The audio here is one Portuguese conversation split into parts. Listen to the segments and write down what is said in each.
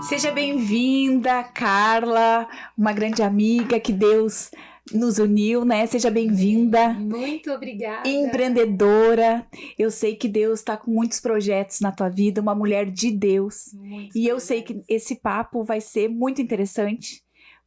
Seja bem-vinda, Carla, uma grande amiga que Deus nos uniu, né? Seja bem-vinda. Muito obrigada. Empreendedora. Eu sei que Deus está com muitos projetos na tua vida, uma mulher de Deus. E eu sei que esse papo vai ser muito interessante,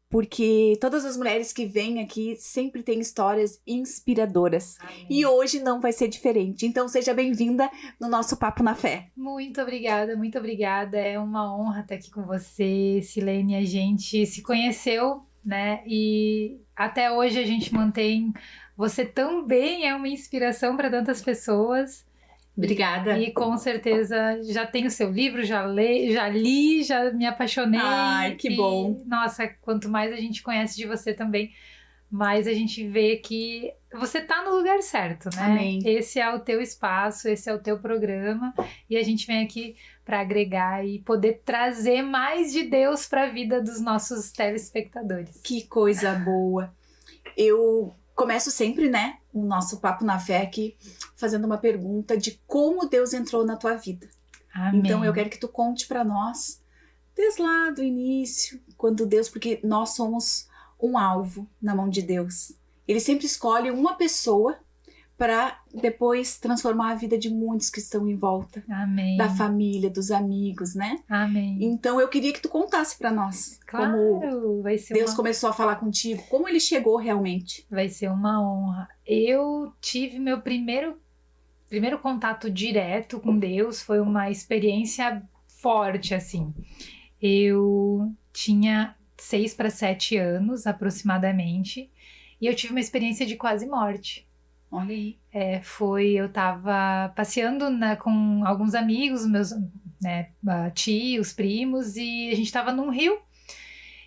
porque todas as mulheres que vêm aqui sempre têm histórias inspiradoras. Amém. E hoje não vai ser diferente. Então seja bem-vinda no nosso Papo na Fé. Muito obrigada, muito obrigada. É uma honra estar aqui com você, Silene. A gente se conheceu, né? E até hoje a gente mantém. Você também é uma inspiração para tantas pessoas. Obrigada. E com certeza já tenho o seu livro, já li, já me apaixonei. Ai, que bom. Nossa, quanto mais a gente conhece de você também, mais a gente vê que você tá no lugar certo, né? Amém. Esse é o teu espaço, esse é o teu programa, e a gente vem aqui para agregar e poder trazer mais de Deus para a vida dos nossos telespectadores. Que coisa boa. Eu começo sempre, né, o nosso Papo na Fé aqui, fazendo uma pergunta de como Deus entrou na tua vida. Amém. Então eu quero que tu conte para nós, desde lá do início, quando Deus, porque nós somos um alvo na mão de Deus. Ele sempre escolhe uma pessoa para depois transformar a vida de muitos que estão em volta. Amém. Da família, dos amigos, né? Amém. Então eu queria que tu contasse para nós. Claro, como vai ser Deus começou a falar contigo, como ele chegou realmente. Vai ser uma honra. Eu tive meu primeiro contato direto com Deus, foi uma experiência forte, assim. Eu tinha 6 para 7 anos, aproximadamente, e eu tive uma experiência de quase morte. Olha aí. Eu tava passeando, né, com alguns amigos, meus, né, tios, primos, e a gente tava num rio,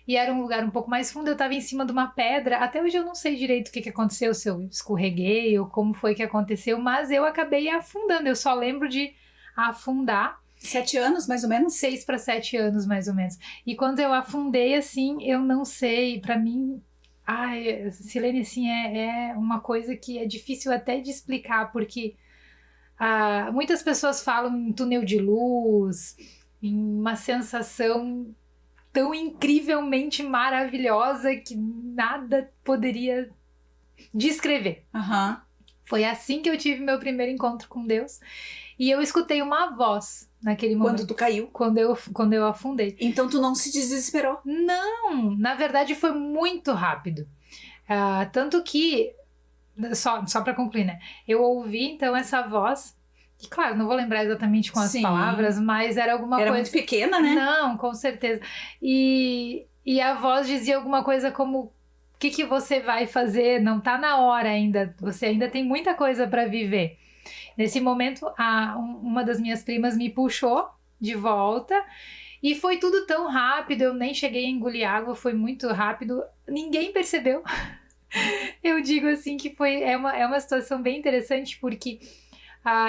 e era um lugar um pouco mais fundo, eu tava em cima de uma pedra, até hoje eu não sei direito o que aconteceu, se eu escorreguei ou como foi que aconteceu, mas eu acabei afundando, eu só lembro de afundar. 7 anos, mais ou menos? 6 para 7 anos, mais ou menos. E quando eu afundei, assim, eu não sei, pra mim... Ai, Silene, assim, é uma coisa que é difícil até de explicar, porque muitas pessoas falam em túnel de luz, em uma sensação tão incrivelmente maravilhosa que nada poderia descrever. Uhum. Foi assim que eu tive meu primeiro encontro com Deus. E eu escutei uma voz naquele momento. Quando tu caiu? Quando eu afundei. Então tu não se desesperou? Não, na verdade foi muito rápido. Tanto que, só para concluir, né? Eu ouvi então essa voz, e claro, não vou lembrar exatamente com as palavras, mas era alguma coisa... Era muito pequena, né? Não, com certeza. E a voz dizia alguma coisa como: o que você vai fazer? Não tá na hora ainda, você ainda tem muita coisa para viver. Nesse momento, uma das minhas primas me puxou de volta e foi tudo tão rápido, eu nem cheguei a engolir água, foi muito rápido, ninguém percebeu. Eu digo assim que é uma situação bem interessante, porque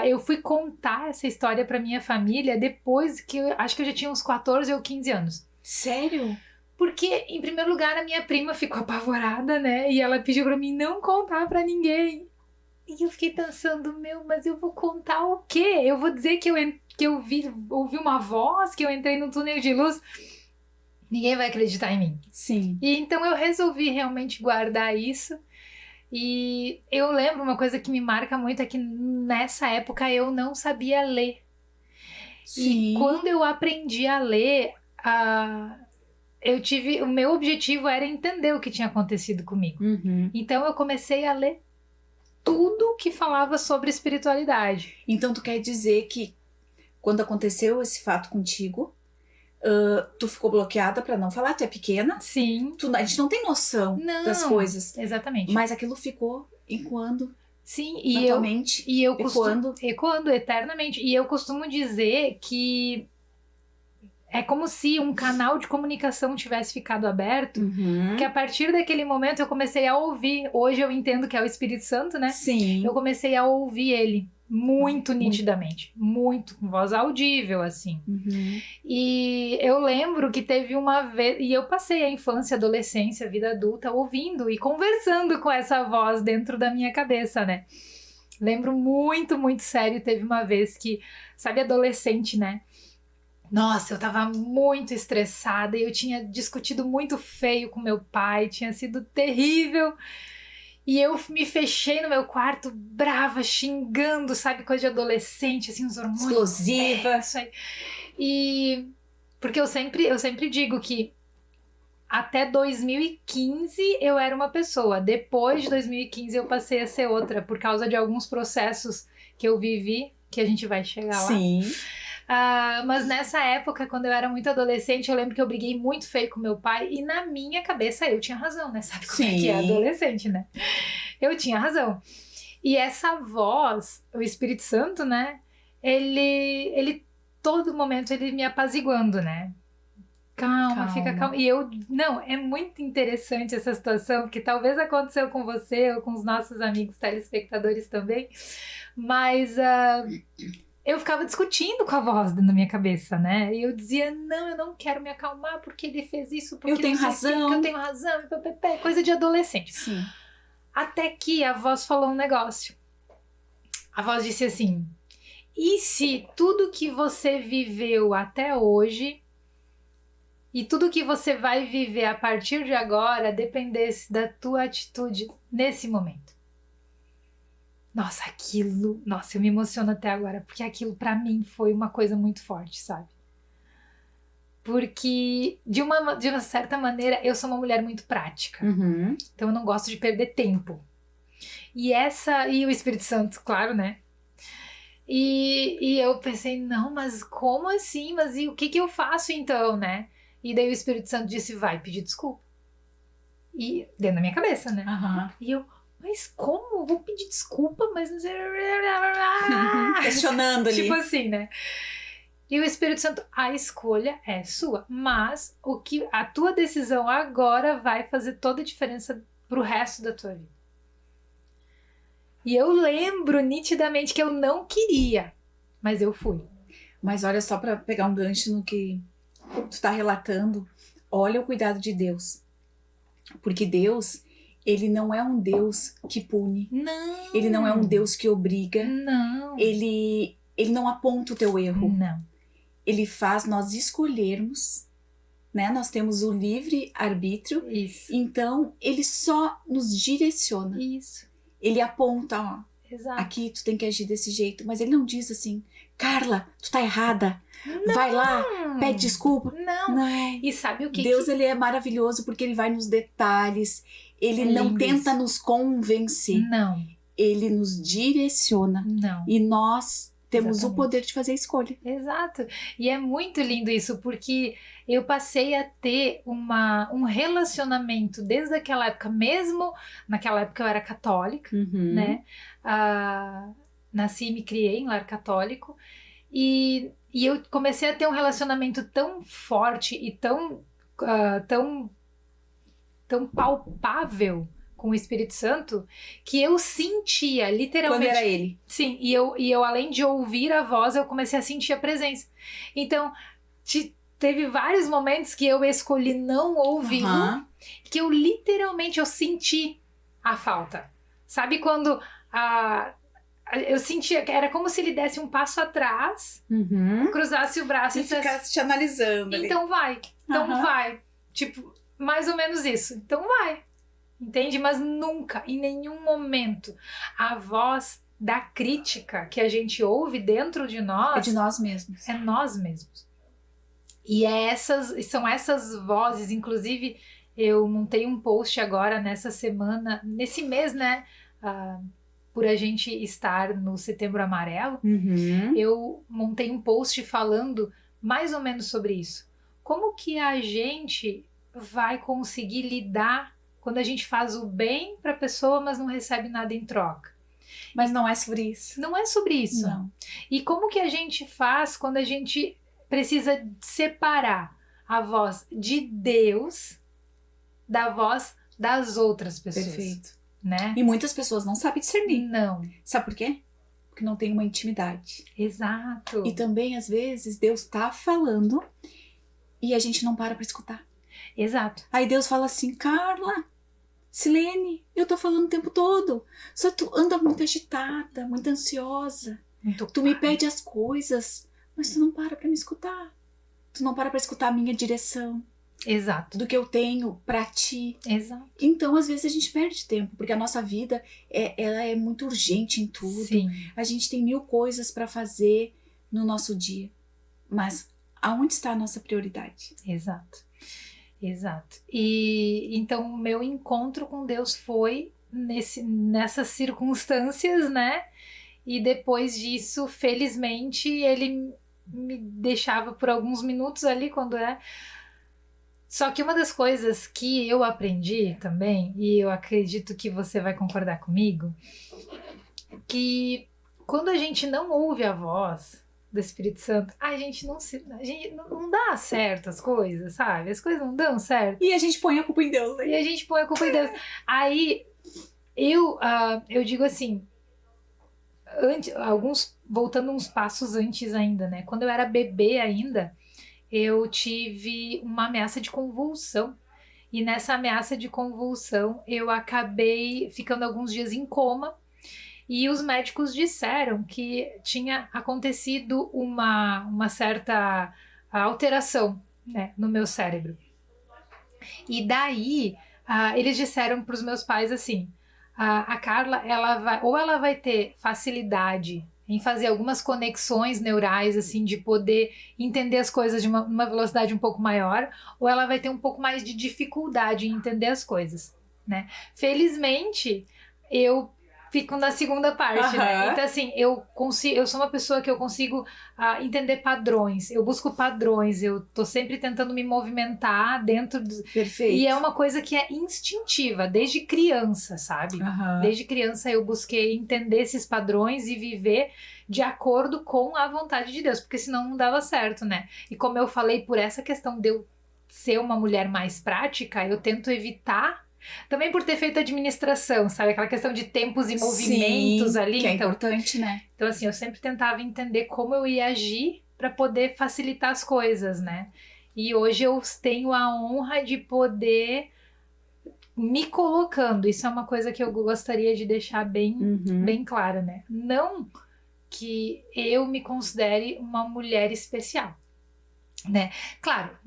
eu fui contar essa história para minha família depois que acho que eu já tinha uns 14 ou 15 anos. Sério? Porque, em primeiro lugar, a minha prima ficou apavorada, né? E ela pediu para mim não contar para ninguém. E eu fiquei pensando, mas eu vou contar o quê? Eu vou dizer que eu ouvi uma voz, que eu entrei no túnel de luz. Ninguém vai acreditar em mim. Sim. E então eu resolvi realmente guardar isso. E eu lembro uma coisa que me marca muito, é que nessa época eu não sabia ler. Sim. E quando eu aprendi a ler, o meu objetivo era entender o que tinha acontecido comigo. Uhum. Então eu comecei a ler tudo que falava sobre espiritualidade. Então tu quer dizer que quando aconteceu esse fato contigo, tu ficou bloqueada pra não falar, tu é pequena? Sim. A gente não tem noção das coisas. Exatamente. Mas aquilo ficou ecoando. Sim, na tua mente, ecoando eternamente. E eu costumo dizer que é como se um canal de comunicação tivesse ficado aberto, que a partir daquele momento eu comecei a ouvir. Hoje eu entendo que é o Espírito Santo, né? Sim. Eu comecei a ouvir ele muito nitidamente, muito, com voz audível, assim. E eu lembro que teve uma vez, e eu passei a infância, adolescência, vida adulta, ouvindo e conversando com essa voz dentro da minha cabeça, né? Lembro muito, muito sério, teve uma vez que, sabe, adolescente, né? Nossa, eu tava muito estressada e eu tinha discutido muito feio com meu pai, tinha sido terrível. E eu me fechei no meu quarto, brava, xingando, sabe, coisa de adolescente, assim, os hormônios. Explosiva. Isso aí. E porque eu sempre digo que até 2015 eu era uma pessoa. Depois de 2015 eu passei a ser outra, por causa de alguns processos que eu vivi, que a gente vai chegar lá. Sim. Mas nessa época, quando eu era muito adolescente, eu lembro que eu briguei muito feio com meu pai e na minha cabeça eu tinha razão, né? Sabe como é que é adolescente, né? Eu tinha razão. E essa voz, o Espírito Santo, né? Ele todo momento ele me apaziguando, né? Calma, fica calma. E não, é muito interessante essa situação, porque talvez aconteceu com você ou com os nossos amigos telespectadores também, mas eu ficava discutindo com a voz na minha cabeça, né? E eu dizia, não, eu não quero me acalmar porque ele fez isso, porque eu tenho razão. Porque eu tenho razão, coisa de adolescente. Sim. Até que a voz falou um negócio. A voz disse assim, e se tudo que você viveu até hoje e tudo que você vai viver a partir de agora dependesse da tua atitude nesse momento? Nossa, eu me emociono até agora, porque aquilo pra mim foi uma coisa muito forte, sabe? Porque, de uma certa maneira, eu sou uma mulher muito prática. Uhum. Então eu não gosto de perder tempo. E o Espírito Santo, claro, né? E eu pensei, não, mas como assim? Mas e o que eu faço então, né? E daí o Espírito Santo disse, vai pedir desculpa. E dentro da minha cabeça, né? Uhum. E eu, mas como? Eu vou pedir desculpa, mas não sei... Questionando ali. Tipo assim, né? E o Espírito Santo, a escolha é sua, mas a tua decisão agora vai fazer toda a diferença pro resto da tua vida. E eu lembro nitidamente que eu não queria, mas eu fui. Mas olha, só para pegar um gancho no que tu tá relatando, olha o cuidado de Deus. Porque Deus, ele não é um Deus que pune. Não. Ele não é um Deus que obriga. Não. Ele não aponta o teu erro. Não. Ele faz nós escolhermos, né? Nós temos o livre arbítrio. Isso. Então, ele só nos direciona. Isso. Ele aponta, ó. Exato. Aqui tu tem que agir desse jeito. Mas ele não diz assim, Carla, tu tá errada. Não. Vai lá, pede desculpa. Não. E sabe o que? Deus, ele é maravilhoso porque ele vai nos detalhes. Ele não tenta nos convencer. Não. Ele nos direciona. Não. E nós temos Exatamente. o poder de fazer a escolha. Exato. E é muito lindo isso, porque eu passei a ter um relacionamento desde aquela época, mesmo naquela época eu era católica, né? Nasci e me criei em lar católico. E eu comecei a ter um relacionamento tão forte e tão palpável com o Espírito Santo, que eu sentia literalmente... Quando era ele. Sim, e eu além de ouvir a voz, eu comecei a sentir a presença. Então, teve vários momentos que eu escolhi não ouvi-lo, que eu literalmente eu senti a falta. Sabe quando eu sentia que era como se ele desse um passo atrás, cruzasse o braço e ficasse te analisando. Então vai, vai. Tipo, mais ou menos isso. Então vai. Entende? Mas nunca, em nenhum momento, a voz da crítica que a gente ouve dentro de nós... É de nós mesmos. É nós mesmos. E são essas vozes, inclusive eu montei um post agora nessa semana, nesse mês, né? Por a gente estar no Setembro Amarelo, eu montei um post falando mais ou menos sobre isso. Como que a gente vai conseguir lidar quando a gente faz o bem para a pessoa, mas não recebe nada em troca? Mas não é sobre isso. Não é sobre isso. Não. E como que a gente faz quando a gente precisa separar a voz de Deus da voz das outras pessoas? Perfeito. Né? E muitas pessoas não sabem discernir. Não. Sabe por quê? Porque não tem uma intimidade. Exato. E também, às vezes, Deus tá falando e a gente não para pra escutar. Exato. Aí Deus fala assim, Carla, Silene, eu tô falando o tempo todo. Só tu anda muito agitada, muito ansiosa. Muito Tu me claro. pede as coisas, mas tu não para pra me escutar. Tu não para pra escutar a minha direção, Exato. do que eu tenho pra ti. Exato. Então, às vezes, a gente perde tempo, porque a nossa vida ela é muito urgente em tudo. Sim. A gente tem 1000 coisas pra fazer no nosso dia. Mas aonde está a nossa prioridade? Exato. Exato. E então o meu encontro com Deus foi nessas circunstâncias, né? E depois disso, felizmente, ele me deixava por alguns minutos ali quando é. Só que uma das coisas que eu aprendi também, e eu acredito que você vai concordar comigo, que quando a gente não ouve a voz do Espírito Santo, a gente não dá certo as coisas, sabe? As coisas não dão certo. E a gente põe a culpa em Deus, né? E a gente põe a culpa em Deus. Aí eu digo assim, voltando uns passos antes ainda, né? Quando eu era bebê ainda, eu tive uma ameaça de convulsão. E nessa ameaça de convulsão, eu acabei ficando alguns dias em coma. E os médicos disseram que tinha acontecido uma certa alteração, né, no meu cérebro. E daí, eles disseram para os meus pais assim, a Carla, ela vai ter facilidade em fazer algumas conexões neurais, assim, de poder entender as coisas de uma velocidade um pouco maior, ou ela vai ter um pouco mais de dificuldade em entender as coisas, né? Felizmente, eu fico na segunda parte, né? Então, assim, eu sou uma pessoa que eu consigo entender padrões, eu busco padrões, eu tô sempre tentando me movimentar dentro do... Perfeito. E é uma coisa que é instintiva, desde criança, sabe? Desde criança eu busquei entender esses padrões e viver de acordo com a vontade de Deus, porque senão não dava certo, né? E como eu falei, por essa questão de eu ser uma mulher mais prática, eu tento evitar. Também por ter feito administração, sabe? Aquela questão de tempos e movimentos. Sim, ali. Que é então, importante, né? Então, assim, eu sempre tentava entender como eu ia agir para poder facilitar as coisas, né? E hoje eu tenho a honra de poder me colocando. Isso é uma coisa que eu gostaria de deixar bem clara, né? Não que eu me considere uma mulher especial, né? Claro,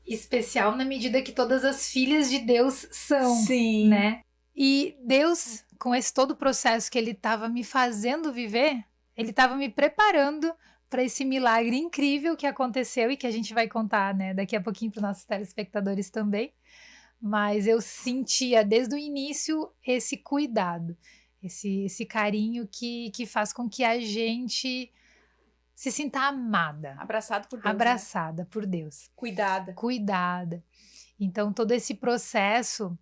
especial na medida que todas as filhas de Deus são, Sim. né? E Deus, com esse todo o processo que ele estava me fazendo viver, ele estava me preparando para esse milagre incrível que aconteceu e que a gente vai contar, né, daqui a pouquinho para os nossos telespectadores também. Mas eu sentia desde o início esse cuidado, esse carinho que faz com que a gente se sinta amada. Abraçado por Deus. Abraçada, né? Por Deus. Cuidada. Então, todo esse processo,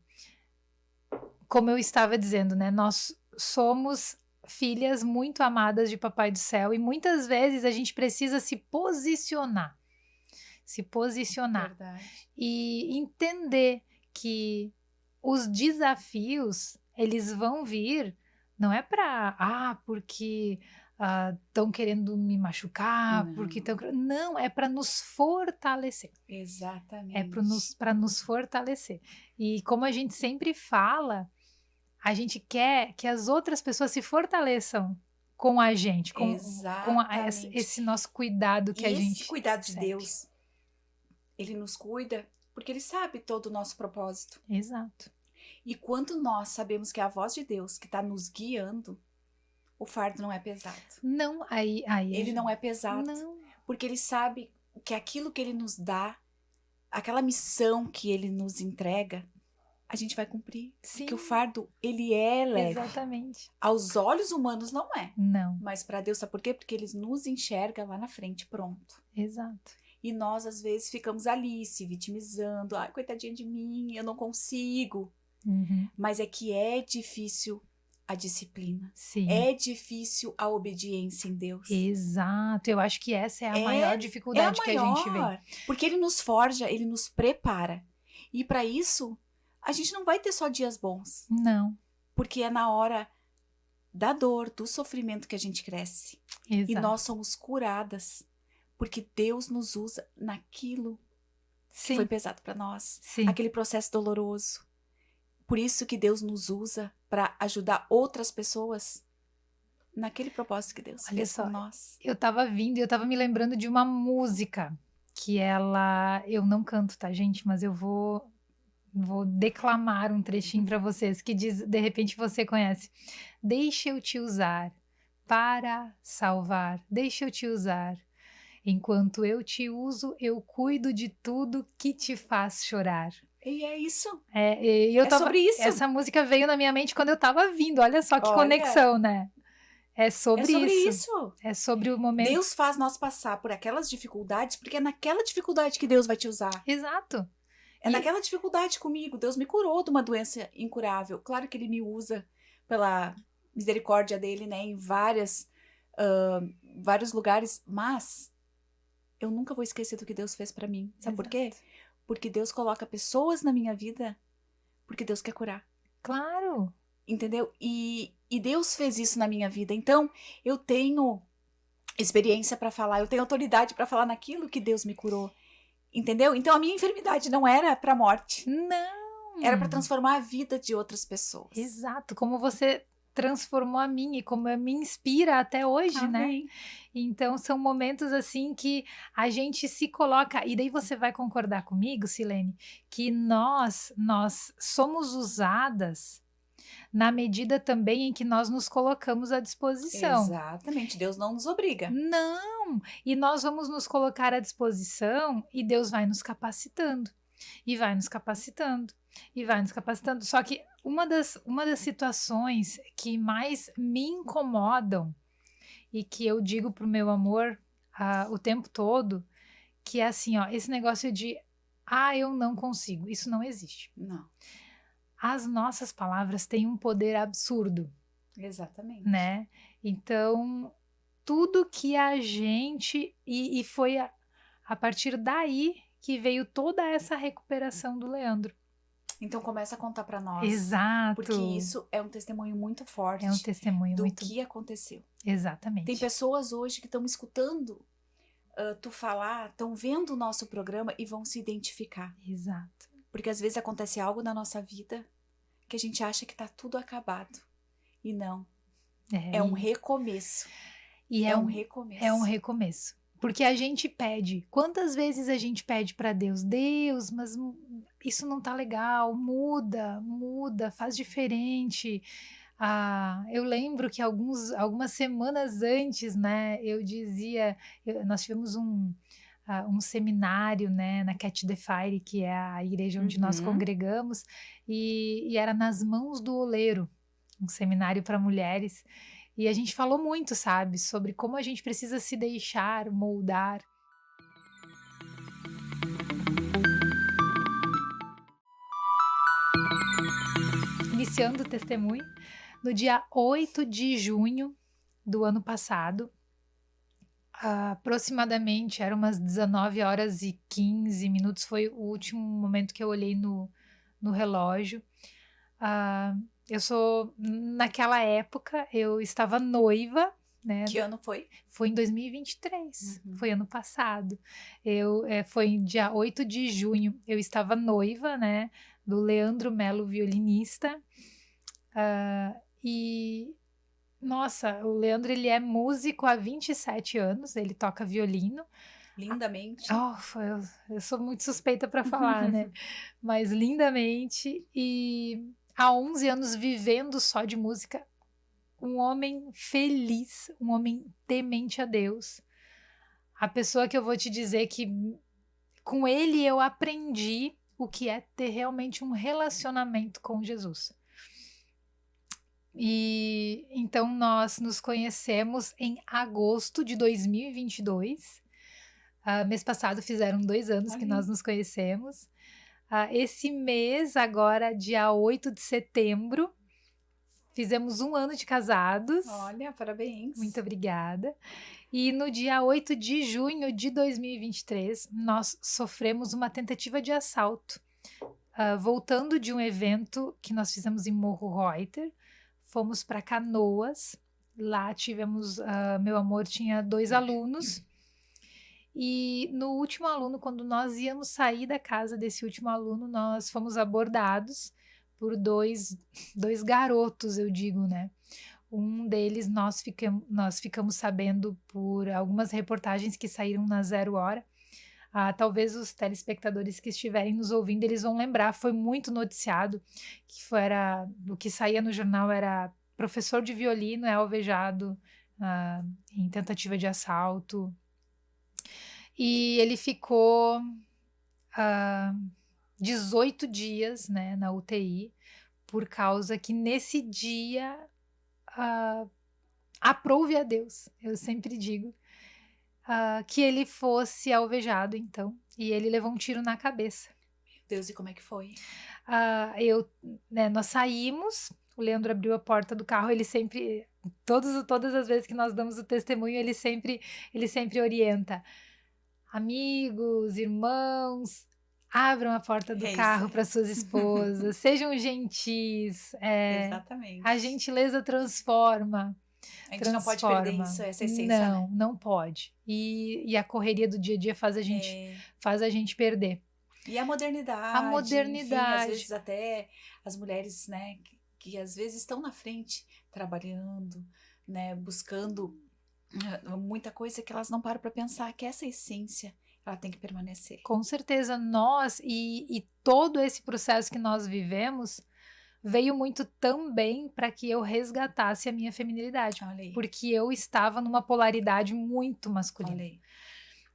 como eu estava dizendo, né? Nós somos filhas muito amadas de Papai do Céu e muitas vezes a gente precisa se posicionar. Verdade. E entender que os desafios, eles vão vir, não é porque estão querendo me machucar, Não. porque estão... Não, é para nos fortalecer. Exatamente. É para nos fortalecer. E como a gente sempre fala, a gente quer que as outras pessoas se fortaleçam com a gente, com esse nosso cuidado que a gente... Esse cuidado de segue. Deus, ele nos cuida porque ele sabe todo o nosso propósito. Exato. E quando nós sabemos que é a voz de Deus que está nos guiando, o fardo não é pesado. Não, aí ele não é pesado. Não. Porque ele sabe que aquilo que ele nos dá, aquela missão que ele nos entrega, a gente vai cumprir. Sim. Porque o fardo, ele é leve. Exatamente. Aos olhos humanos não é. Não. Mas para Deus, sabe por quê? Porque ele nos enxerga lá na frente, pronto. Exato. E nós, às vezes, ficamos ali se vitimizando. Ai, coitadinha de mim, eu não consigo. Mas é que é difícil a disciplina. Sim. É difícil a obediência em Deus. Exato. Eu acho que essa é a maior dificuldade que a gente vê. Porque ele nos forja, ele nos prepara. E para isso, a gente não vai ter só dias bons. Não. Porque é na hora da dor, do sofrimento que a gente cresce. Exato. E nós somos curadas. Porque Deus nos usa naquilo que foi pesado para nós. Sim. Aquele processo doloroso. por isso que Deus nos usa para ajudar outras pessoas naquele propósito que Deus Olha fez só, por nós. eu tava vindo e eu tava me lembrando de uma música que eu não canto, tá, gente? Mas eu vou declamar um trechinho para vocês que diz, de repente você conhece. Deixa eu te usar para salvar, deixa eu te usar. Enquanto eu te uso, eu cuido de tudo que te faz chorar. E é isso. Sobre isso. Essa música veio na minha mente quando eu tava vindo. Olha só que conexão, né? É sobre isso. É sobre o momento. Deus faz nós passar por aquelas dificuldades, porque é naquela dificuldade que Deus vai te usar. Exato. É naquela dificuldade comigo. Deus me curou de uma doença incurável. Claro que Ele me usa pela misericórdia dele, né? Em vários lugares. Mas eu nunca vou esquecer do que Deus fez pra mim. Sabe por quê? Porque Deus coloca pessoas na minha vida porque Deus quer curar. Claro. Entendeu? E Deus fez isso na minha vida. Então, eu tenho experiência pra falar, eu tenho autoridade pra falar naquilo que Deus me curou. Entendeu? Então, a minha enfermidade não era pra morte. Não. Era pra transformar a vida de outras pessoas. Exato. Como você transformou a mim e como me inspira até hoje, Amém. né? Então, são momentos assim que a gente se coloca, e daí você vai concordar comigo, Silene, que nós somos usadas na medida também em que nós nos colocamos à disposição. Exatamente, Deus não nos obriga. Não! E nós vamos nos colocar à disposição e Deus vai nos capacitando. E vai nos capacitando. E vai nos capacitando. Só que uma das situações que mais me incomodam e que eu digo pro meu amor o tempo todo, que é assim, ó, esse negócio de eu não consigo. Isso não existe. Não. As nossas palavras têm um poder absurdo. Exatamente. Né? Então, tudo que a gente... E foi a partir daí que veio toda essa recuperação do Leandro. Então, começa a contar pra nós. Exato. Porque isso é um testemunho muito forte. É um testemunho do que aconteceu. Exatamente. Tem pessoas hoje que estão me escutando tu falar, estão vendo o nosso programa e vão se identificar. Exato. Porque às vezes acontece algo na nossa vida que a gente acha que tá tudo acabado. E não. É um recomeço. E é um recomeço. É um recomeço. Porque a gente pede. Quantas vezes a gente pede para Deus? Deus, mas isso não tá legal. Muda, faz diferente. Eu lembro que algumas semanas antes, né, eu dizia... nós tivemos um seminário, né, na Catch the Fire, que é a igreja onde nós congregamos, e era nas mãos do oleiro, um seminário para mulheres, e a gente falou muito, sabe, sobre como a gente precisa se deixar moldar. Iniciando o testemunho, no dia 8 de junho do ano passado, aproximadamente eram umas 19 horas e 15 minutos, foi o último momento que eu olhei no relógio. Naquela época, eu estava noiva, né? Que ano foi? Foi em 2023, foi ano passado. Foi dia 8 de junho, eu estava noiva, né? Do Leandro Melo, violinista. Nossa, o Leandro, ele é músico há 27 anos, ele toca violino. Lindamente. Eu sou muito suspeita para falar, né? Mas lindamente. E há 11 anos vivendo só de música. Um homem feliz, um homem temente a Deus. A pessoa que eu vou te dizer que com ele eu aprendi o que é ter realmente um relacionamento com Jesus. E então nós nos conhecemos em agosto de 2022. Mês passado fizeram 2 anos que nós nos conhecemos. Esse mês, agora, dia 8 de setembro, fizemos 1 ano de casados. Olha, parabéns. Muito obrigada. E no dia 8 de junho de 2023, nós sofremos uma tentativa de assalto. Voltando de um evento que nós fizemos em Morro Reuter, fomos para Canoas. Lá tivemos, meu amor tinha 2 alunos. E no último aluno, quando nós íamos sair da casa desse último aluno, nós fomos abordados por dois garotos, eu digo, né? Um deles nós ficamos sabendo por algumas reportagens que saíram na Zero Hora. Talvez os telespectadores que estiverem nos ouvindo, eles vão lembrar, foi muito noticiado, o que saía no jornal era professor de violino é alvejado em tentativa de assalto. E ele ficou 18 dias, né, na UTI, por causa que nesse dia aprove a Deus, eu sempre digo, que ele fosse alvejado, então, e ele levou um tiro na cabeça. Meu Deus, e como é que foi? Nós saímos, o Leandro abriu a porta do carro, ele sempre, todas as vezes que nós damos o testemunho, ele sempre orienta. Amigos, irmãos, abram a porta do carro para suas esposas, sejam gentis. Exatamente. A gentileza transforma. A gente não pode perder isso, essa essência, Não, né? não pode. E a correria do dia a dia faz a gente perder. E a modernidade. A modernidade. Enfim, às vezes até as mulheres, né, que às vezes estão na frente, trabalhando, né, buscando muita coisa que elas não param para pensar que essa essência, ela tem que permanecer. Com certeza, nós e todo esse processo que nós vivemos veio muito também para que eu resgatasse a minha feminilidade. Porque eu estava numa polaridade muito masculina.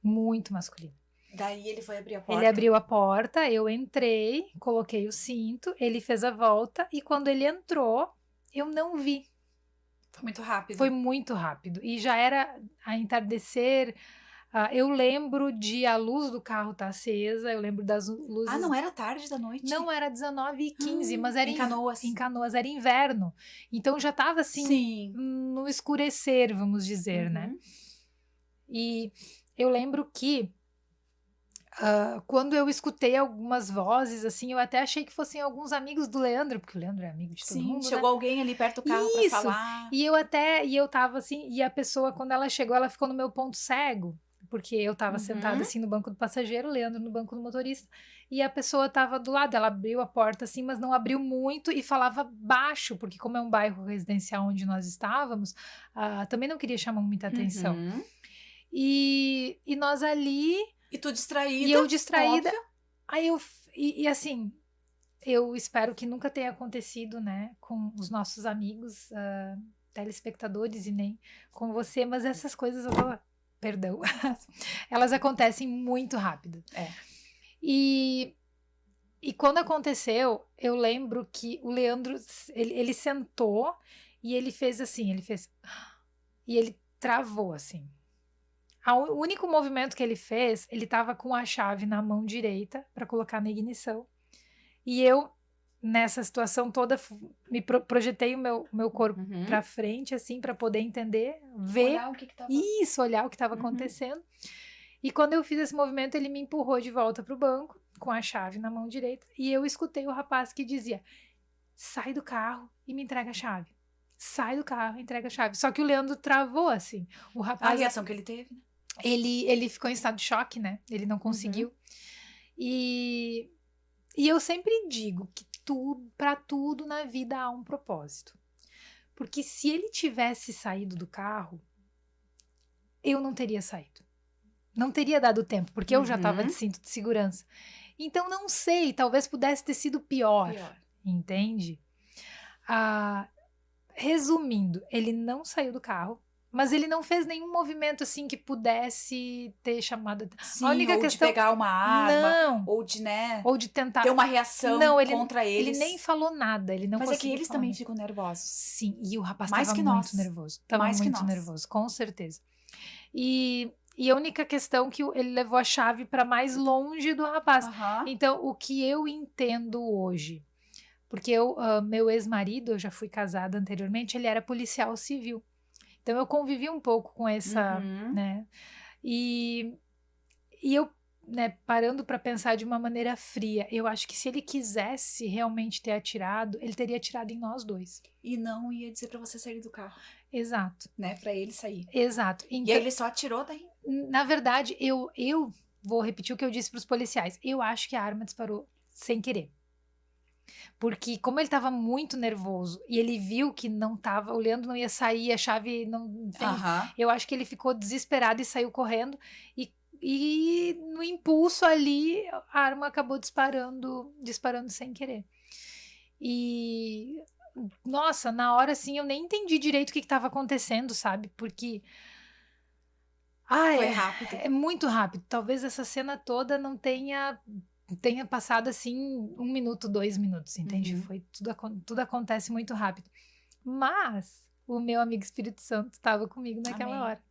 Muito masculina. Daí ele foi abrir a porta. Ele abriu a porta, eu entrei, coloquei o cinto, ele fez a volta e quando ele entrou, eu não vi. Foi muito rápido. Foi muito rápido. E já era a entardecer. Eu lembro de a luz do carro estar acesa, eu lembro das luzes... não era tarde da noite? Não, era 19h15, mas era em Canoas. Em Canoas, era inverno. Então já estava assim, no escurecer, vamos dizer, né? E eu lembro que quando eu escutei algumas vozes, assim, eu até achei que fossem alguns amigos do Leandro, porque o Leandro é amigo de todo mundo, chegou alguém ali perto do carro pra falar. E eu tava assim, e a pessoa, quando ela chegou, ela ficou no meu ponto cego, porque eu tava sentada assim no banco do passageiro, o Leandro no banco do motorista, e a pessoa tava do lado, ela abriu a porta assim, mas não abriu muito e falava baixo, porque como é um bairro residencial onde nós estávamos, também não queria chamar muita atenção. E nós ali... E tu distraída. E eu distraída. Óbvio. Aí assim, eu espero que nunca tenha acontecido, né, com os nossos amigos, telespectadores e nem com você, mas essas coisas, perdão, elas acontecem muito rápido. E quando aconteceu, eu lembro que o Leandro, ele sentou e ele fez assim, e ele travou assim. O único movimento que ele fez, ele estava com a chave na mão direita para colocar na ignição. E eu, nessa situação toda, me projetei o meu corpo para frente, assim, para poder entender, ver. Olhar o que estava... Isso, olhar o que estava acontecendo. E quando eu fiz esse movimento, ele me empurrou de volta pro banco, com a chave na mão direita. E eu escutei o rapaz que dizia, sai do carro e me entrega a chave. Sai do carro, entrega a chave. Só que o Leandro travou, assim. O rapaz... A reação que ele teve, né? Ele ficou em estado de choque, né? Ele não conseguiu. E eu sempre digo que para tudo na vida há um propósito. Porque se ele tivesse saído do carro, eu não teria saído. Não teria dado tempo, porque eu já estava de cinto de segurança. Então, não sei, talvez pudesse ter sido pior. Entende? Resumindo, ele não saiu do carro. Mas ele não fez nenhum movimento assim que pudesse ter chamado... Sim, a única questão... de pegar uma arma, ou de, né, ou de tentar ter uma reação contra eles. Ele nem falou nada, ele não Mas conseguiu é que eles também ficam nervosos. Sim, e o rapaz estava muito nervoso. Estava muito nervoso, com certeza. E a única questão que ele levou a chave para mais longe do rapaz. Então, o que eu entendo hoje... Porque meu ex-marido, eu já fui casada anteriormente, ele era policial civil. Então, eu convivi um pouco com essa, né? E eu, né, parando para pensar de uma maneira fria, eu acho que se ele quisesse realmente ter atirado, ele teria atirado em nós dois. E não ia dizer para você sair do carro. Exato. Né, para ele sair. Exato. Então, e aí ele só atirou daí? Na verdade, eu vou repetir o que eu disse para os policiais. Eu acho que a arma disparou sem querer. Porque como ele tava muito nervoso e ele viu que o Leandro não ia sair, a chave não... Enfim, eu acho que ele ficou desesperado e saiu correndo. E no impulso ali, a arma acabou disparando sem querer. E... Nossa, na hora, assim, eu nem entendi direito o que estava acontecendo, sabe? Porque... Foi rápido. É muito rápido. Talvez essa cena toda não tenha passado assim 1 minuto, 2 minutos, entende? Foi tudo acontece muito rápido. Mas o meu amigo Espírito Santo estava comigo naquela hora.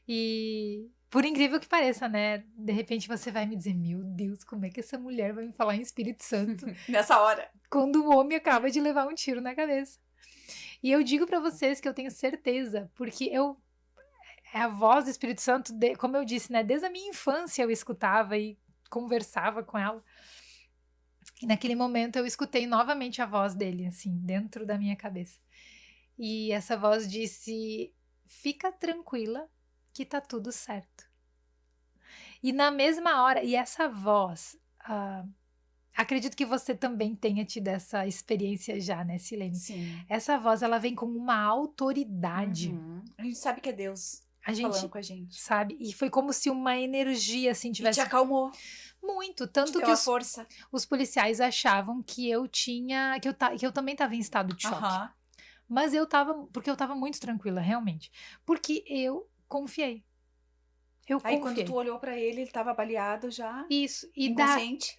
E por incrível que pareça, né? De repente você vai me dizer, meu Deus, como é que essa mulher vai me falar em Espírito Santo nessa hora? Quando o homem acaba de levar um tiro na cabeça. E eu digo pra vocês que eu tenho certeza, porque é a voz do Espírito Santo, como eu disse, né? Desde a minha infância eu escutava e conversava com ela. E naquele momento eu escutei novamente a voz dele, assim, dentro da minha cabeça. E essa voz disse: fica tranquila que tá tudo certo. E na mesma hora, e essa voz, acredito que você também tenha tido essa experiência já, né, Silene? Sim. Essa voz, ela vem com uma autoridade. A gente sabe que é Deus falando com a gente. Sabe? E foi como se uma energia, assim, tivesse... E te acalmou. Muito, tanto que os policiais achavam que eu tinha, que eu também estava em estado de choque. Mas porque eu estava muito tranquila, realmente. Porque eu confiei. Aí quando tu olhou pra ele estava baleado já. Isso. E inconsciente.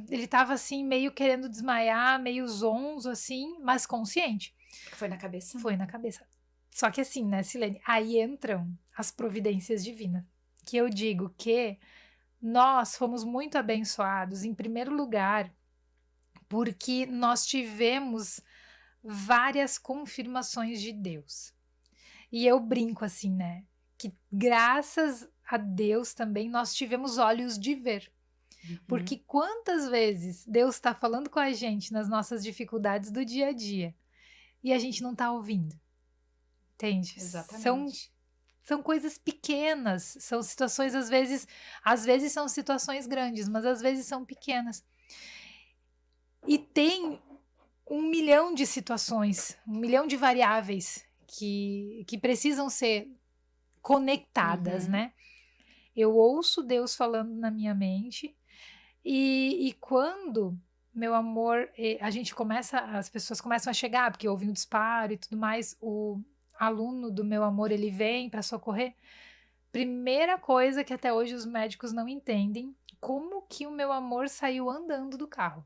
Ele estava assim, meio querendo desmaiar, meio zonzo, assim, mas consciente. Foi na cabeça? Foi na cabeça. Só que assim, né, Silene? Aí entram as providências divinas. Que eu digo que nós fomos muito abençoados, em primeiro lugar, porque nós tivemos várias confirmações de Deus. E eu brinco assim, né? Que graças a Deus também nós tivemos olhos de ver. Porque quantas vezes Deus está falando com a gente nas nossas dificuldades do dia a dia e a gente não está ouvindo? Entende? Exatamente. São coisas pequenas, são situações, às vezes são situações grandes, mas às vezes são pequenas. E tem 1 milhão de situações, 1 milhão de variáveis que precisam ser conectadas, né? Eu ouço Deus falando na minha mente e quando, meu amor, as pessoas começam a chegar, porque houve um disparo e tudo mais, o aluno do meu amor, ele vem para socorrer. Primeira coisa que até hoje os médicos não entendem, como que o meu amor saiu andando do carro.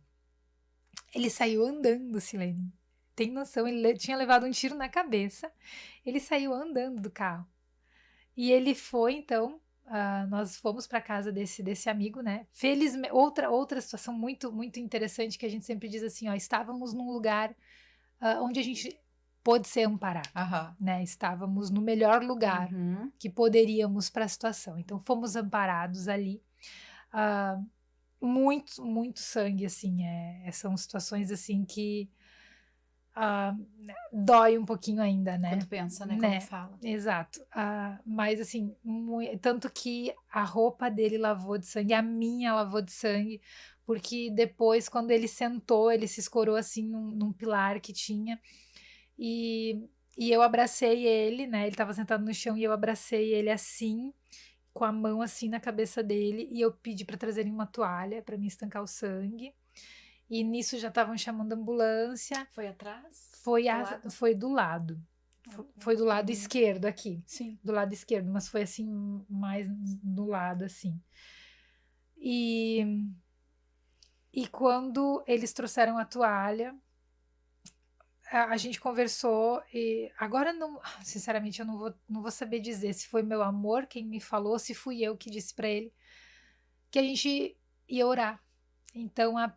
Ele saiu andando, Silene. Tem noção? Ele tinha levado um tiro na cabeça. Ele saiu andando do carro. E ele foi, então, nós fomos para casa desse amigo, né? Felizmente, outra situação muito, muito interessante que a gente sempre diz assim, ó, estávamos num lugar onde a gente pôde ser amparado, né? Estávamos no melhor lugar que poderíamos para a situação. Então, fomos amparados ali. Muito, muito sangue, assim. São situações, assim, que dói um pouquinho ainda, né? Quando pensa, né? Quando fala. Exato. Mas, assim, tanto que a roupa dele lavou de sangue, a minha lavou de sangue, porque depois, quando ele sentou, ele se escorou, assim, num pilar que tinha. E eu abracei ele, né? Ele tava sentado no chão e eu abracei ele assim, com a mão assim na cabeça dele, e eu pedi para trazerem uma toalha para me estancar o sangue. E nisso já estavam chamando a ambulância. Foi atrás? Foi do lado. Foi do lado esquerdo aqui. Sim. Do lado esquerdo, mas foi assim, mais do lado assim. E quando eles trouxeram a toalha, a gente conversou e agora não, sinceramente eu não vou saber dizer se foi meu amor quem me falou, se fui eu que disse para ele que a gente ia orar. Então a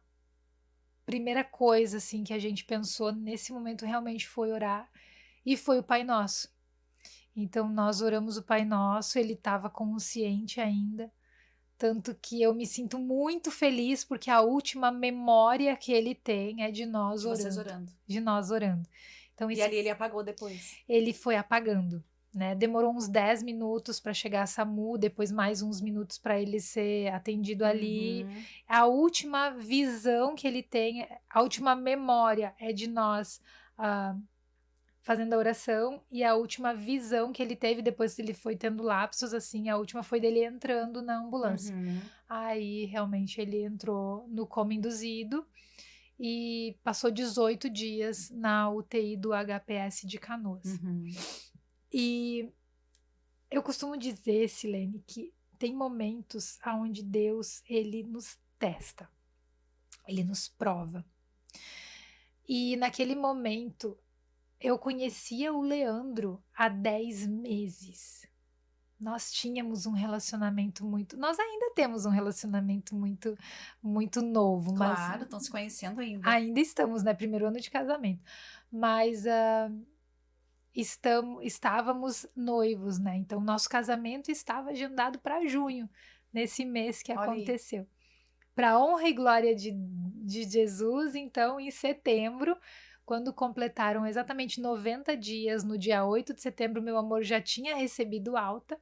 primeira coisa assim que a gente pensou nesse momento realmente foi orar e foi o Pai Nosso. Então nós oramos o Pai Nosso, ele estava consciente ainda. Tanto que eu me sinto muito feliz porque a última memória que ele tem é de nós orando. Vocês orando. De nós orando. Então, e ali ele apagou depois? Ele foi apagando. né? Demorou uns 10 minutos para chegar a SAMU, depois mais uns minutos para ele ser atendido ali. A última visão que ele tem, a última memória é de nós fazendo a oração, e a última visão que ele teve depois que ele foi tendo lapsos, assim, a última foi dele entrando na ambulância. Aí, realmente, ele entrou no coma induzido e passou 18 dias na UTI do HPS de Canoas. E eu costumo dizer, Silene, que tem momentos onde Deus, ele nos testa, ele nos prova. E naquele momento, eu conhecia o Leandro há 10 meses. Nós tínhamos um relacionamento muito... Nós ainda temos um relacionamento muito, muito novo. Claro, estão se conhecendo ainda. Ainda estamos, né? Primeiro ano de casamento. Mas estávamos noivos, né? Então, nosso casamento estava agendado para junho, nesse mês que aconteceu. Para honra e glória de Jesus, então, em setembro, quando completaram exatamente 90 dias, no dia 8 de setembro, meu amor já tinha recebido alta.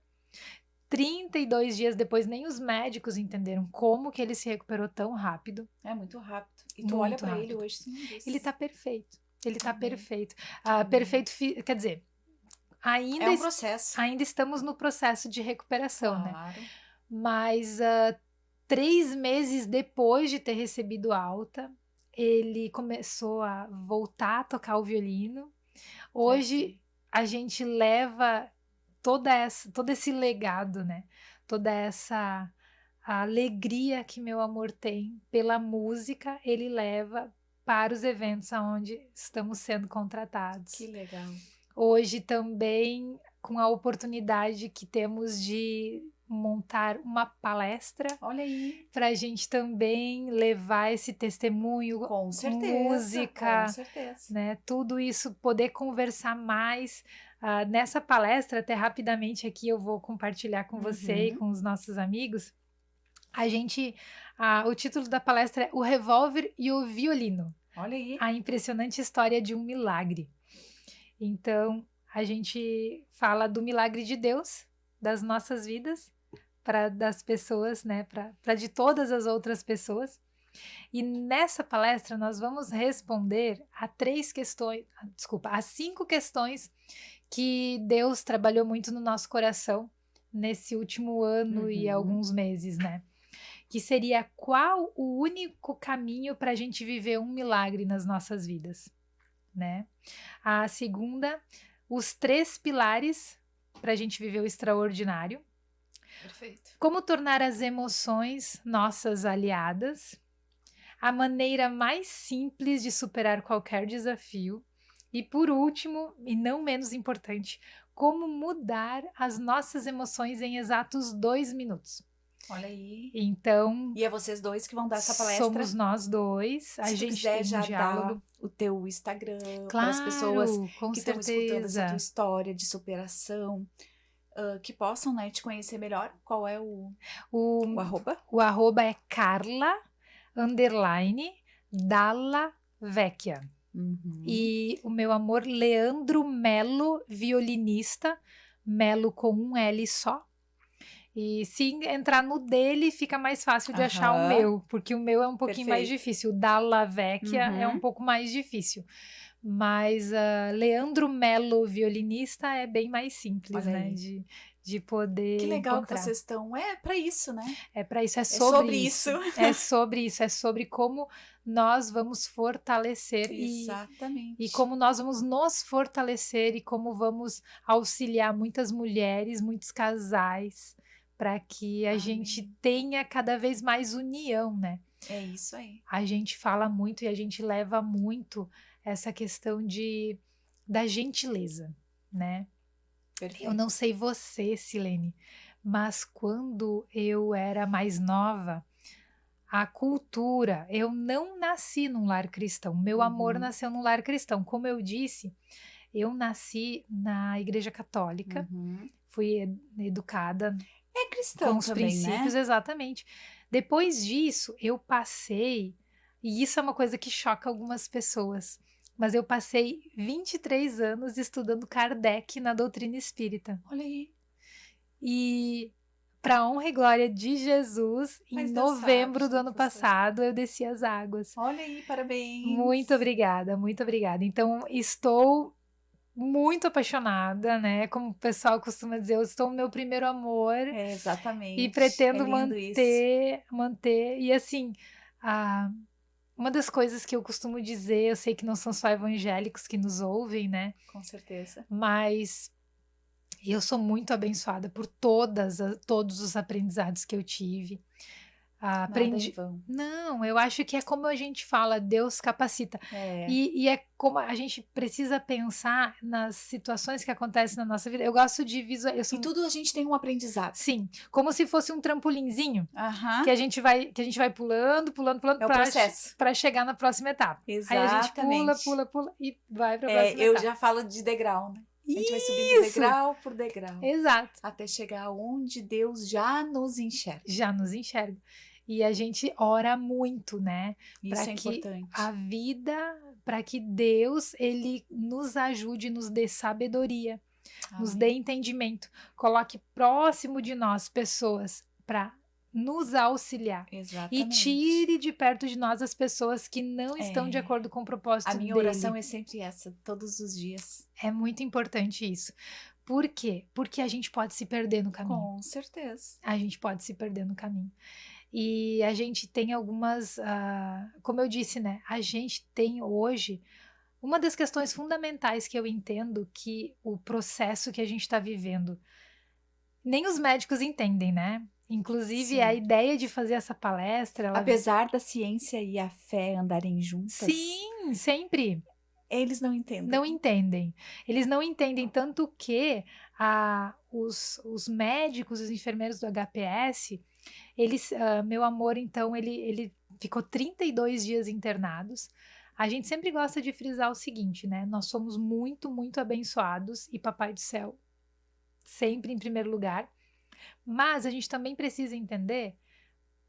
32 dias depois, nem os médicos entenderam como que ele se recuperou tão rápido. É muito rápido. E tu olha pra ele hoje, sim. Ele tá perfeito. Ele tá perfeito. Perfeito, quer dizer, ainda... É um processo. Ainda estamos no processo de recuperação, claro, né? Mas 3 meses depois de ter recebido alta, ele começou a voltar a tocar o violino. Hoje a gente leva todo esse legado, né? Toda essa alegria que meu amor tem pela música, ele leva para os eventos onde estamos sendo contratados. Que legal. Hoje também, com a oportunidade que temos de montar uma palestra. Olha aí. Para a gente também levar esse testemunho, com certeza, música, com certeza. Né? Tudo isso, poder conversar mais. Nessa palestra, até rapidamente aqui eu vou compartilhar com você e com os nossos amigos. O título da palestra é O Revólver e o Violino. Olha aí. A impressionante história de um milagre. Então, a gente fala do milagre de Deus, das nossas vidas, das pessoas, né, para de todas as outras pessoas. E nessa palestra nós vamos responder a 5 questões que Deus trabalhou muito no nosso coração nesse último ano e alguns meses, né? Que seria: qual o único caminho para a gente viver um milagre nas nossas vidas, né? A segunda, os 3 pilares para a gente viver o extraordinário. Perfeito. Como tornar as emoções nossas aliadas. A maneira mais simples de superar qualquer desafio. E por último, e não menos importante, como mudar as nossas emoções em exatos 2 minutos. Olha aí. Então... E é vocês dois que vão dar essa palestra? Somos nós dois. Se tu quiser já dar o teu Instagram, para as pessoas que estão escutando essa tua história de superação, que possam, né, te conhecer melhor. Qual é o arroba? O arroba é Carla_Dalla Vecchia. E o meu amor, Leandro Melo, violinista. Melo com um L só. E se entrar no dele, fica mais fácil de achar o meu, porque o meu é um pouquinho mais difícil. O Dalla Vecchia é um pouco mais difícil. Mas Leandro Melo, violinista, é bem mais simples, né? De poder Que legal encontrar. Que vocês estão. É para isso, né? É para isso, é sobre isso. É sobre isso, é sobre como nós vamos fortalecer. Exatamente. E como nós vamos nos fortalecer e como vamos auxiliar muitas mulheres, muitos casais, para que a gente tenha cada vez mais união, né? É isso aí. A gente fala muito e a gente leva muito essa questão da gentileza, né? Perfeito. Eu não sei você, Silene, mas quando eu era mais nova, a cultura, eu não nasci num lar cristão, meu amor nasceu num lar cristão. Como eu disse, eu nasci na Igreja Católica, fui educada cristão com os também, princípios, né? Exatamente. Depois disso, eu passei, e isso é uma coisa que choca algumas pessoas, mas eu passei 23 anos estudando Kardec na doutrina espírita. Olha aí. E para honra e glória de Jesus, Mas em Deus novembro sabe, do ano passado, eu desci as águas. Olha aí, parabéns. Muito obrigada, muito obrigada. Então, estou muito apaixonada, né? Como o pessoal costuma dizer, eu estou no meu primeiro amor. É, exatamente. E pretendo É lindo manter. E assim, uma das coisas que eu costumo dizer, eu sei que não são só evangélicos que nos ouvem, né? Com certeza. Mas eu sou muito abençoada por todos os aprendizados que eu tive. Nada em vão. Não, eu acho que é como a gente fala, Deus capacita. É. E é como a gente precisa pensar nas situações que acontecem na nossa vida. Eu gosto de visualizar. E tudo a gente tem um aprendizado. Sim, como se fosse um trampolinzinho Aham. que a gente vai pulando É o processo. para chegar na próxima etapa. Exatamente. Aí a gente pula e vai para a próxima eu etapa. já falo de degrau, né? A gente vai subindo degrau por degrau. Exato. Até chegar onde Deus já nos enxerga. Já nos enxerga. E a gente ora muito, né? Isso é importante. A vida, para que Deus, ele nos ajude, nos dê sabedoria, nos dê entendimento. Coloque próximo de nós pessoas para nos auxiliar. Exatamente. E tire de perto de nós as pessoas que não estão de acordo com o propósito dele. A minha oração é sempre essa, todos os dias. É muito importante isso. Por quê? Porque a gente pode se perder no caminho. Com certeza. A gente pode se perder no caminho. E a gente tem algumas, como eu disse, né? A gente tem hoje uma das questões fundamentais que eu entendo que o processo que a gente está vivendo, nem os médicos entendem, né? Inclusive, Sim. a ideia de fazer essa palestra... Apesar da ciência e a fé andarem juntas... Sim, sempre. Eles não entendem. Não entendem. Eles não entendem, tanto que os médicos, os enfermeiros do HPS... meu amor, então, ele ficou 32 dias internados. A gente sempre gosta de frisar o seguinte, né? Nós somos muito, muito abençoados e Papai do Céu sempre em primeiro lugar. Mas a gente também precisa entender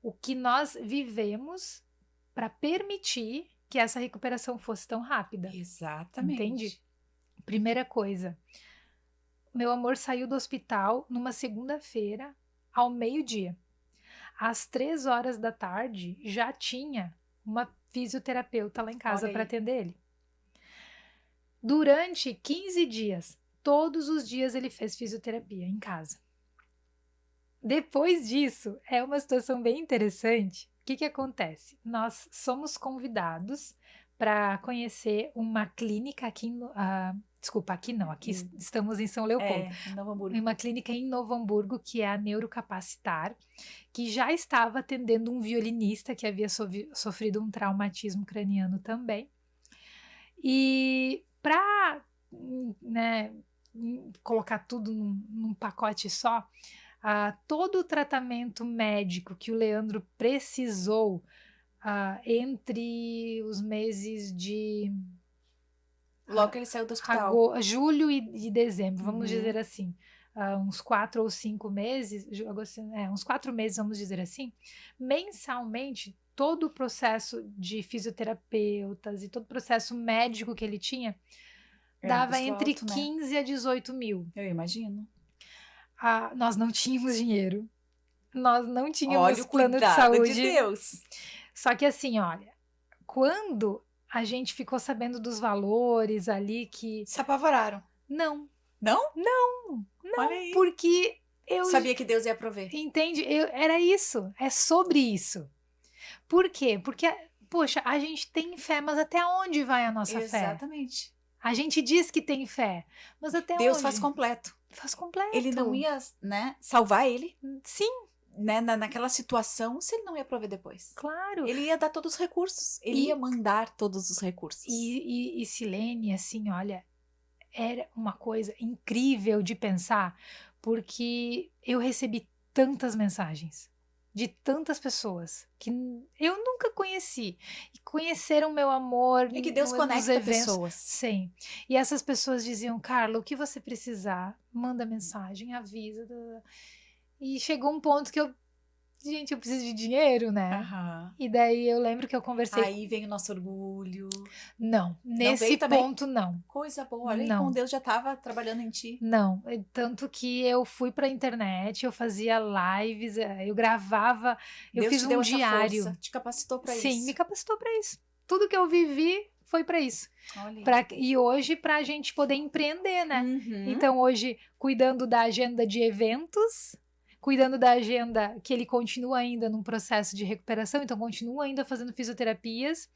o que nós vivemos para permitir que essa recuperação fosse tão rápida. Exatamente. Entende? Primeira coisa, meu amor saiu do hospital numa segunda-feira ao meio-dia. Às 3 horas da tarde, já tinha uma fisioterapeuta lá em casa para atender ele. Durante 15 dias, todos os dias ele fez fisioterapia em casa. Depois disso, é uma situação bem interessante. O que acontece? Nós somos convidados para conhecer uma clínica aqui aqui estamos em São Leopoldo. Em Novo Hamburgo. Uma clínica em Novo Hamburgo, que é a Neurocapacitar, que já estava atendendo um violinista que havia sofrido um traumatismo craniano também. E para, né, colocar tudo num pacote só, todo o tratamento médico que o Leandro precisou entre os meses de... Logo que ele saiu do hospital. Julho e dezembro, vamos dizer assim. Uns 4 ou 5 meses, uns 4 meses, vamos dizer assim. Mensalmente, todo o processo de fisioterapeutas e todo o processo médico que ele tinha dava entre 15 a 18 mil. Eu imagino. Nós não tínhamos dinheiro. Nós não tínhamos olha, plano de saúde. De Deus. Só que assim, olha, quando a gente ficou sabendo dos valores ali que... Se apavoraram. Não. Não? Não. Olha aí. Porque eu... sabia que Deus ia prover. Entende? Era isso. É sobre isso. Por quê? Porque, poxa, a gente tem fé, mas até onde vai a nossa fé? Exatamente. A gente diz que tem fé, mas até onde? Deus faz completo. Faz completo. Ele não ia, né, salvar ele. Sim. Né, naquela situação, se ele não ia prover depois. Claro. Ele ia dar todos os recursos. Ele ia mandar todos os recursos. E Silene, assim, olha, era uma coisa incrível de pensar, porque eu recebi tantas mensagens de tantas pessoas que eu nunca conheci e conheceram meu amor. E que Deus conecta pessoas. Sim. E essas pessoas diziam, Carla, o que você precisar, manda mensagem, avisa. E chegou um ponto que eu gente, eu preciso de dinheiro, né? Aham. E daí eu lembro que eu conversei. Aí vem o nosso orgulho. Não, nesse veio também? ponto não. Coisa boa. Olha aí Não. como Deus já estava trabalhando em ti. Não, tanto que eu fui pra internet, eu fazia lives, eu gravava, eu Deus fiz te um deu essa diário. força, te capacitou para isso. Sim, me capacitou pra isso. Tudo que eu vivi foi pra isso. Olha aí. E hoje pra gente poder empreender, né? Uhum. Então hoje, cuidando da agenda de eventos, cuidando da agenda que ele continua ainda num processo de recuperação, então continua ainda fazendo fisioterapias.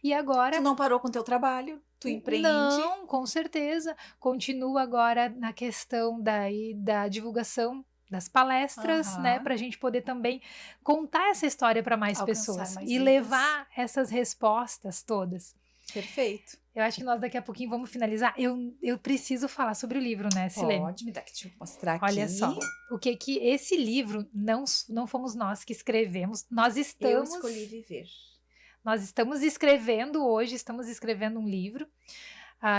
E agora... Tu não parou com o teu trabalho, tu empreende. Não, com certeza. Continua agora na questão da divulgação das palestras, né? Pra gente poder também contar essa história para mais Alcançar pessoas mais e vidas. levar essas respostas todas. Perfeito. Eu acho que nós daqui a pouquinho vamos finalizar. Eu preciso falar sobre o livro, né, Silene? Pode me dar, deixa eu mostrar aqui. Olha só, o que esse livro não fomos nós que escrevemos, nós estamos... Eu escolhi viver. Nós estamos escrevendo hoje, estamos escrevendo um livro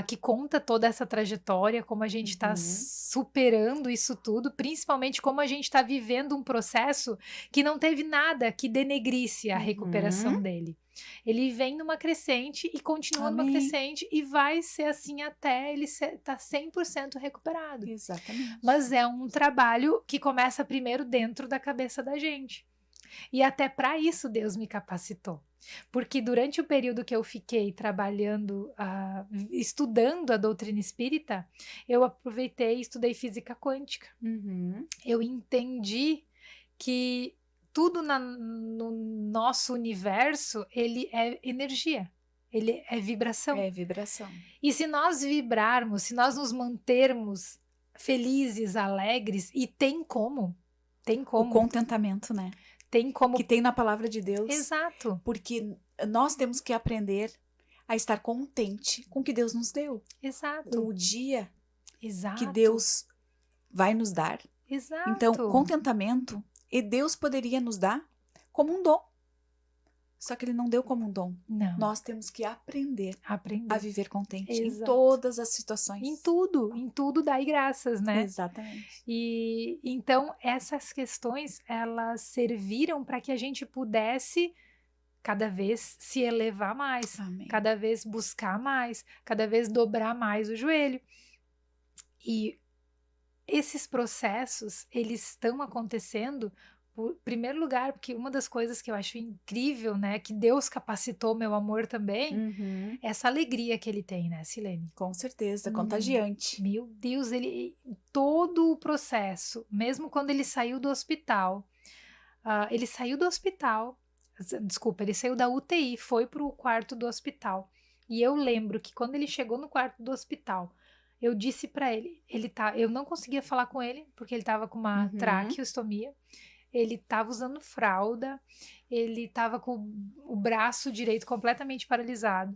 que conta toda essa trajetória, como a gente está superando isso tudo, principalmente como a gente está vivendo um processo que não teve nada que denegrisse a recuperação dele. Ele vem numa crescente e continua numa crescente e vai ser assim até ele estar 100% recuperado. Exatamente. Mas é um trabalho que começa primeiro dentro da cabeça da gente. E até para isso Deus me capacitou. Porque durante o período que eu fiquei trabalhando, estudando a doutrina espírita, eu aproveitei e estudei física quântica. Eu entendi que tudo no nosso universo, ele é energia, ele é vibração. É vibração. E se nós vibrarmos, se nós nos mantermos felizes, alegres, e tem como. O contentamento, né? Tem como. Que tem na palavra de Deus. Exato. Porque nós temos que aprender a estar contente com o que Deus nos deu. Exato. Com o dia Exato. que Deus vai nos dar. Exato. Então, contentamento, e Deus poderia nos dar como um dom. Só que Ele não deu como um dom. Não. Nós temos que aprender a viver contente. Exato. Em todas as situações. Em tudo dai graças, né? Exatamente. E então essas questões, elas serviram para que a gente pudesse cada vez se elevar mais, Amém. cada vez buscar mais, cada vez dobrar mais o joelho. E esses processos, eles estão acontecendo, em primeiro lugar, porque uma das coisas que eu acho incrível, né, que Deus capacitou meu amor também, é essa alegria que ele tem, né, Silene? Com certeza, contagiante. Meu Deus, todo o processo, mesmo quando ele saiu do hospital, ele saiu da UTI, foi pro quarto do hospital. E eu lembro que quando ele chegou no quarto do hospital, eu disse pra ele, eu não conseguia falar com ele, porque ele tava com uma traqueostomia, ele tava usando fralda, ele tava com o braço direito completamente paralisado.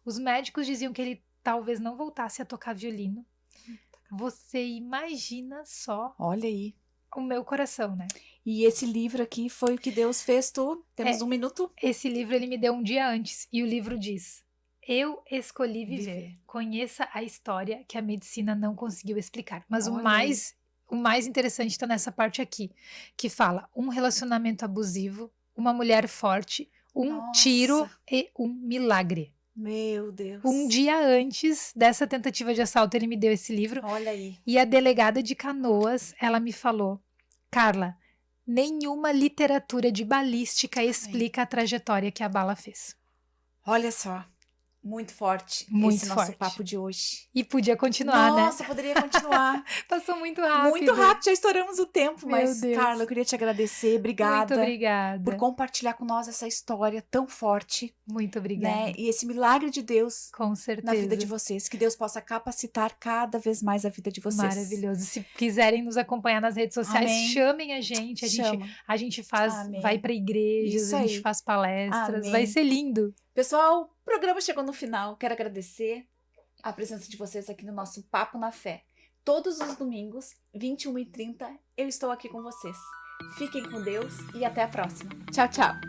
Os médicos diziam que ele talvez não voltasse a tocar violino. Você imagina só. Olha aí. O meu coração, né? E esse livro aqui foi o que Deus fez tu? Temos um minuto? Esse livro ele me deu um dia antes, e o livro diz: eu escolhi viver. Conheça a história que a medicina não conseguiu explicar. Mas o mais interessante está nessa parte aqui, que fala um relacionamento abusivo, uma mulher forte, um tiro e um milagre. Meu Deus. Um dia antes dessa tentativa de assalto, ele me deu esse livro. Olha aí. E a delegada de Canoas, ela me falou: Carla, nenhuma literatura de balística explica a trajetória que a bala fez. Olha só. Muito forte esse nosso papo de hoje. E podia continuar, né? Nossa, poderia continuar. Passou muito rápido. Muito rápido, já estouramos o tempo. Meu Mas, Deus. Carla, eu queria te agradecer. Obrigada. Muito obrigada. Por compartilhar com nós essa história tão forte. Muito obrigada. Né? E esse milagre de Deus. Com certeza. Na vida de vocês. Que Deus possa capacitar cada vez mais a vida de vocês. Maravilhoso. Se quiserem nos acompanhar nas redes sociais, chamem a gente. A gente faz, vai para igrejas, Isso a gente aí. faz palestras. Vai ser lindo. Pessoal, o programa chegou no final. Quero agradecer a presença de vocês aqui no nosso Papo na Fé. Todos os domingos, 21h30, eu estou aqui com vocês. Fiquem com Deus e até a próxima. Tchau, tchau.